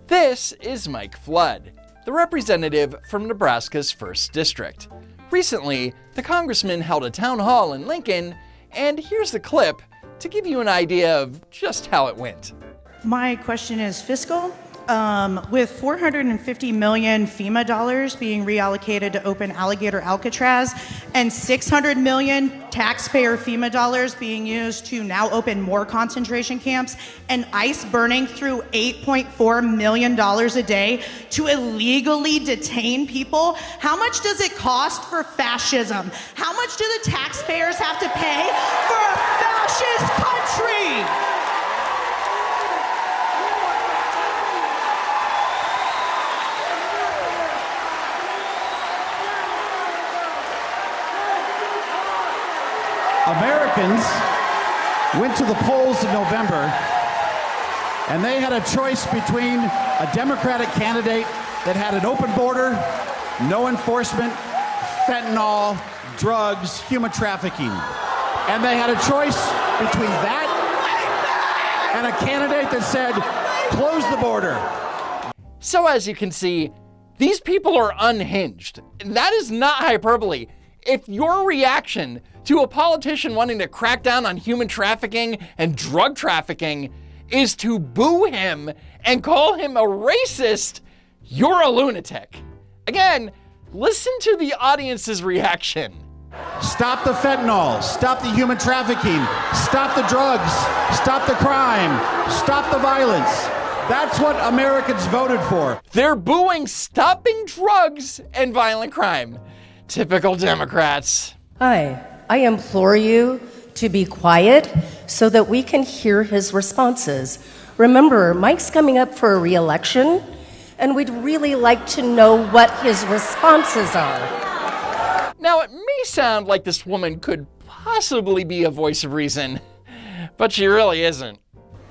This is Mike Flood, the representative from Nebraska's 1st District. Recently, the congressman held a town hall in Lincoln, and here's the clip to give you an idea of just how it went. My question is fiscal. With $450 million FEMA dollars being reallocated to open Alligator Alcatraz and $600 million taxpayer FEMA dollars being used to now open more concentration camps and ICE burning through $8.4 million a day to illegally detain people, how much does it cost for fascism? How much do the taxpayers have to pay for a fascist country? Americans went to the polls in November, and they had a choice between a Democratic candidate that had an open border, no enforcement, fentanyl, drugs, human trafficking. And they had a choice between that and a candidate that said, close the border. So as you can see, these people are unhinged. That is not hyperbole. If your reaction to a politician wanting to crack down on human trafficking and drug trafficking is to boo him and call him a racist, you're a lunatic. Again, listen to the audience's reaction. Stop the fentanyl, stop the human trafficking, stop the drugs, stop the crime, stop the violence. That's what Americans voted for. They're booing stopping drugs and violent crime. Typical Democrats. Hi, I implore you to be quiet so that we can hear his responses. Remember, Mike's coming up for a re-election, and we'd really like to know what his responses are. Now, it may sound like this woman could possibly be a voice of reason, but she really isn't.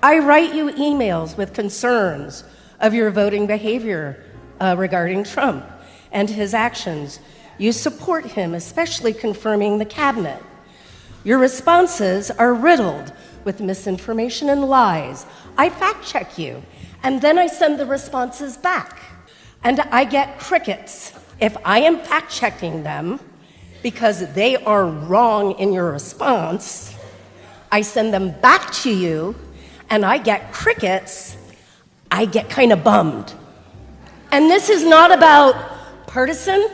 I write you emails with concerns of your voting behavior regarding Trump and his actions. You support him, especially confirming the cabinet. Your responses are riddled with misinformation and lies. I fact check you, and then I send the responses back, and I get crickets. If I am fact checking them because they are wrong in your response, I send them back to you, and I get crickets. I get kind of bummed. And this is not about partisan.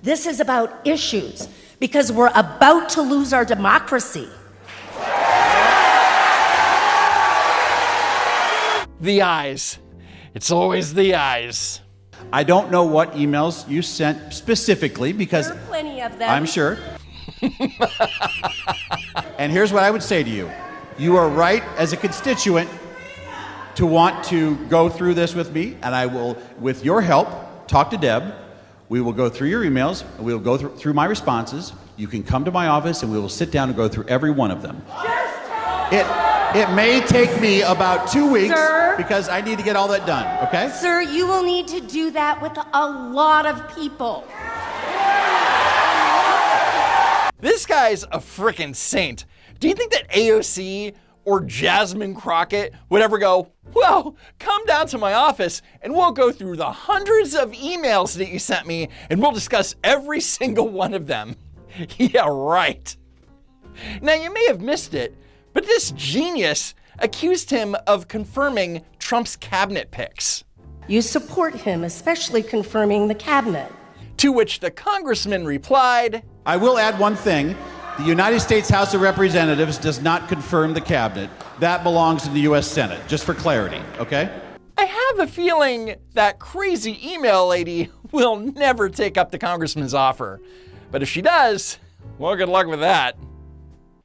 This is about issues, because we're about to lose our democracy. The eyes. It's always the eyes. I don't know what emails you sent specifically because There are plenty of them. I'm sure. And here's what I would say to you. You are right as a constituent to want to go through this with me, and I will, with your help, talk to Deb. We will go through your emails, and we will go through my responses. You can come to my office, and we will sit down and go through every one of them. It may take me about 2 weeks, Sir? because I need to get all that done, okay? Sir, you will need to do that with a lot of people. This guy's a frickin' saint. Do you think that AOC or Jasmine Crockett would ever go, well, come down to my office and we'll go through the hundreds of emails that you sent me and we'll discuss every single one of them? Yeah, right. Now, you may have missed it, but this genius accused him of confirming Trump's cabinet picks. You support him, especially confirming the cabinet. To which the congressman replied, I will add one thing. The United States House of Representatives does not confirm the cabinet. That belongs to the U.S. Senate, just for clarity, okay? I have a feeling that crazy email lady will never take up the congressman's offer. But if she does, well, good luck with that.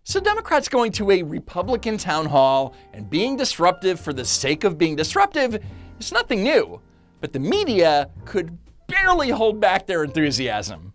So Democrats going to a Republican town hall and being disruptive for the sake of being disruptive is nothing new. But the media could barely hold back their enthusiasm.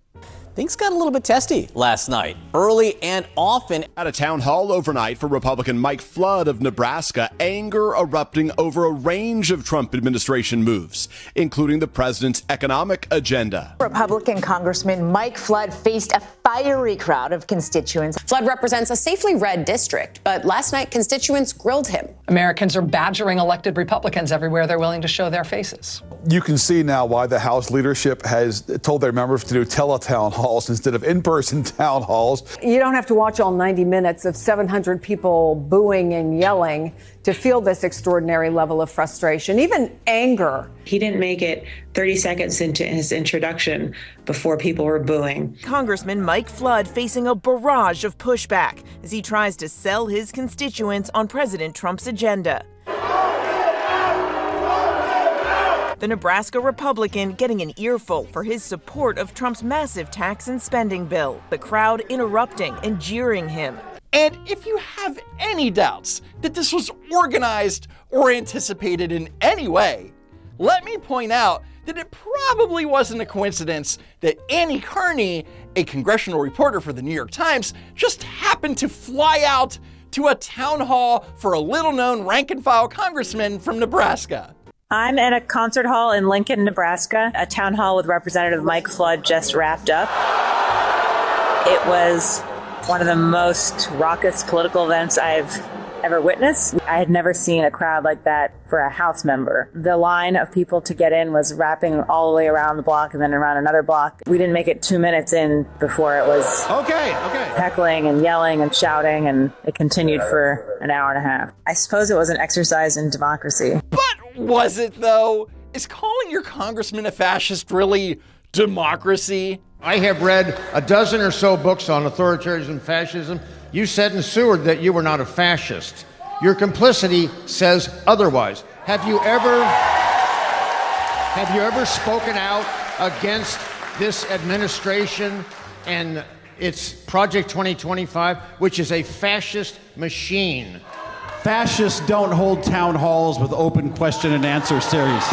Things got a little bit testy last night, early and often. At a town hall overnight for Republican Mike Flood of Nebraska, anger erupting over a range of Trump administration moves, including the president's economic agenda. Republican Congressman Mike Flood faced a fiery crowd of constituents. Flood represents a safely red district, but last night constituents grilled him. Americans are badgering elected Republicans everywhere they're willing to show their faces. You can see now why the House leadership has told their members to do teletown halls instead of in-person town halls. You don't have to watch all 90 minutes of 700 people booing and yelling to feel this extraordinary level of frustration, even anger. He didn't make it 30 seconds into his introduction before people were booing. Congressman Mike Flood facing a barrage of pushback as he tries to sell his constituents on President Trump's agenda. The Nebraska Republican getting an earful for his support of Trump's massive tax and spending bill. The crowd interrupting and jeering him. And if you have any doubts that this was organized or anticipated in any way, let me point out that it probably wasn't a coincidence that Annie Kearney, a congressional reporter for the New York Times, just happened to fly out to a town hall for a little-known rank-and-file congressman from Nebraska. I'm at a concert hall in Lincoln, Nebraska. A town hall with Representative Mike Flood just wrapped up. It was one of the most raucous political events I've ever witnessed. I had never seen a crowd like that for a House member. The line of people to get in was wrapping all the way around the block and then around another block. We didn't make it 2 minutes in before it was heckling and yelling and shouting, and it continued for an hour and a half. I suppose it was an exercise in democracy. But was it, though? Is calling your congressman a fascist really democracy? I have read a dozen or so books on authoritarianism and fascism. You said in Seward that you were not a fascist. Your complicity says otherwise. Have you ever spoken out against this administration and its Project 2025, which is a fascist machine? Fascists don't hold town halls with open question and answer series.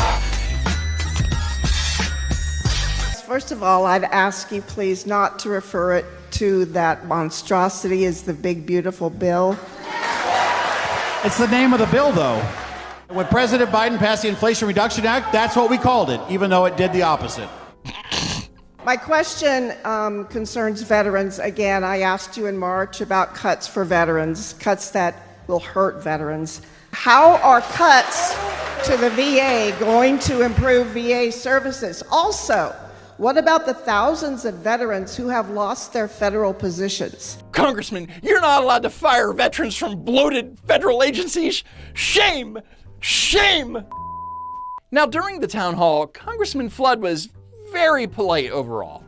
First of all, I'd ask you please not to refer it to that monstrosity as the big, beautiful bill. It's the name of the bill, though. When President Biden passed the Inflation Reduction Act, that's what we called it, even though it did the opposite. My question concerns veterans. Again, I asked you in March about cuts for veterans, cuts that will hurt veterans. How are cuts to the VA going to improve VA services? Also, what about the thousands of veterans who have lost their federal positions? Congressman, you're not allowed to fire veterans from bloated federal agencies. Shame! Shame! Now, during the town hall, Congressman Flood was very polite overall,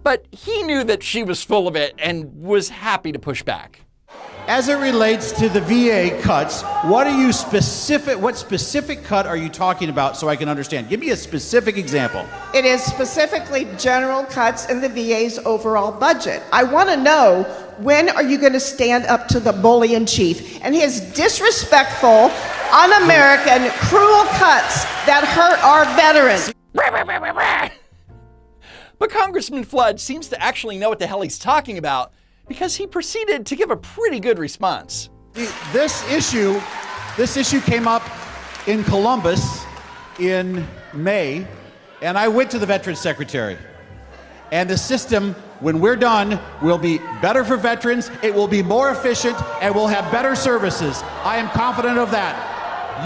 but he knew that she was full of it and was happy to push back. As it relates to the VA cuts, what specific cut are you talking about so I can understand? Give me a specific example. It is specifically general cuts in the VA's overall budget. I want to know, when are you going to stand up to the bully in chief and his disrespectful, un-American, cruel cuts that hurt our veterans? But Congressman Flood seems to actually know what the hell he's talking about, because he proceeded to give a pretty good response. This issue came up in Columbus in May, and I went to the Veterans Secretary. And the system, when we're done, will be better for veterans, it will be more efficient, and we'll have better services. I am confident of that.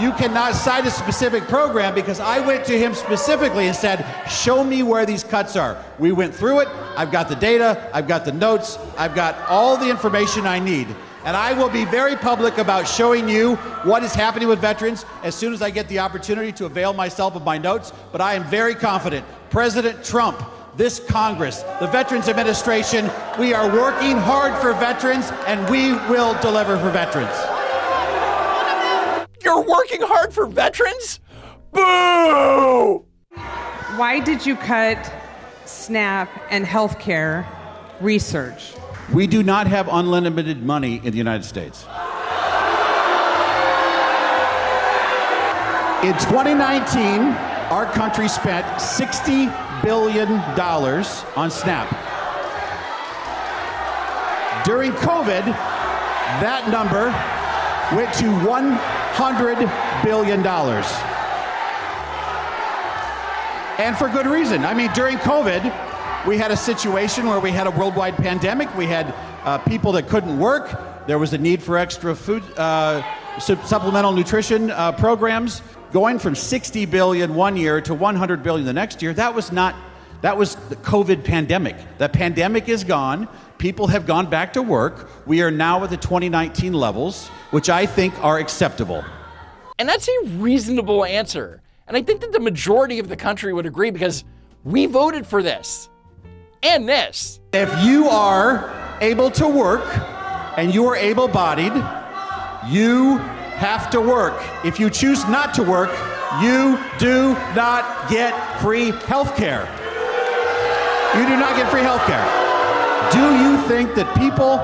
You cannot cite a specific program because I went to him specifically and said, show me where these cuts are. We went through it. I've got the data. I've got the notes. I've got all the information I need. And I will be very public about showing you what is happening with veterans as soon as I get the opportunity to avail myself of my notes. But I am very confident. President Trump, this Congress, the Veterans Administration, we are working hard for veterans, and we will deliver for veterans. You're working hard for veterans? Boo! Why did you cut SNAP and healthcare research? We do not have unlimited money in the United States. In 2019, our country spent $60 billion on SNAP. During COVID, that number went to $100 billion. And for good reason. I mean, during COVID, We had a situation where we had a worldwide pandemic. We had people that couldn't work. There was a need for extra food, supplemental nutrition programs. Going from 60 billion one year to 100 billion the next year, that was the COVID pandemic. The pandemic is gone. People have gone back to work. We are now at the 2019 levels, which I think are acceptable. And that's a reasonable answer. And I think that the majority of the country would agree because we voted for this and this. If you are able to work and you are able-bodied, you have to work. If you choose not to work, you do not get free health care. You do not get free health care. Do you think that people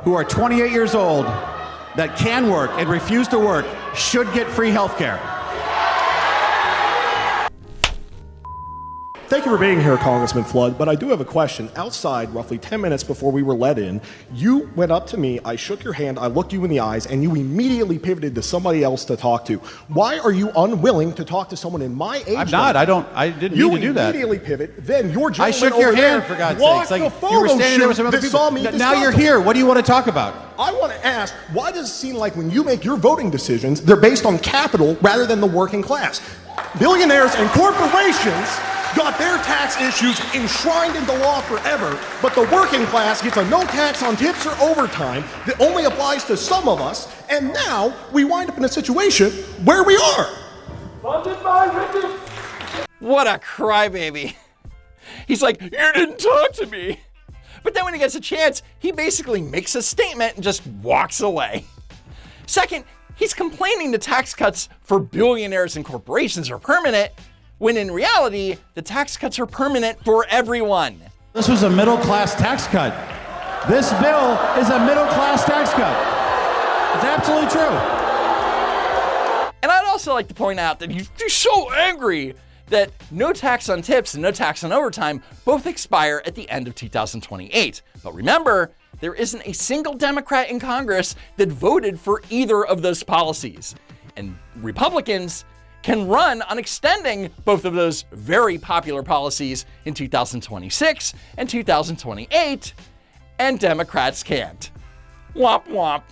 who are 28 years old that can work and refuse to work should get free health care? Thank you for being here, Congressman Flood, but I do have a question. Outside, roughly 10 minutes before we were let in, you went up to me, I shook your hand, I looked you in the eyes, and you immediately pivoted to somebody else to talk to. Why are you unwilling to talk to someone in my age? I'm not. I didn't mean to do that. You immediately pivot, then your gentleman I shook your hand, for God's sakes. Like, you were standing there with some other people. Now you're here. What do you want to talk about? I want to ask, why does it seem like when you make your voting decisions, they're based on capital rather than the working class? Billionaires and corporations got their tax issues enshrined into law forever, but the working class gets a no tax on tips or overtime that only applies to some of us, and now we wind up in a situation where we are. Funded by riches. What a crybaby. He's like, you didn't talk to me. But then when he gets a chance, he basically makes a statement and just walks away. Second, he's complaining the tax cuts for billionaires and corporations are permanent, when in reality, the tax cuts are permanent for everyone. This was a middle-class tax cut. This bill is a middle-class tax cut. It's absolutely true. And I'd also like to point out that he's so angry that no tax on tips and no tax on overtime both expire at the end of 2028. But remember, there isn't a single Democrat in Congress that voted for either of those policies. And Republicans can run on extending both of those very popular policies in 2026 and 2028, and Democrats can't. Womp womp.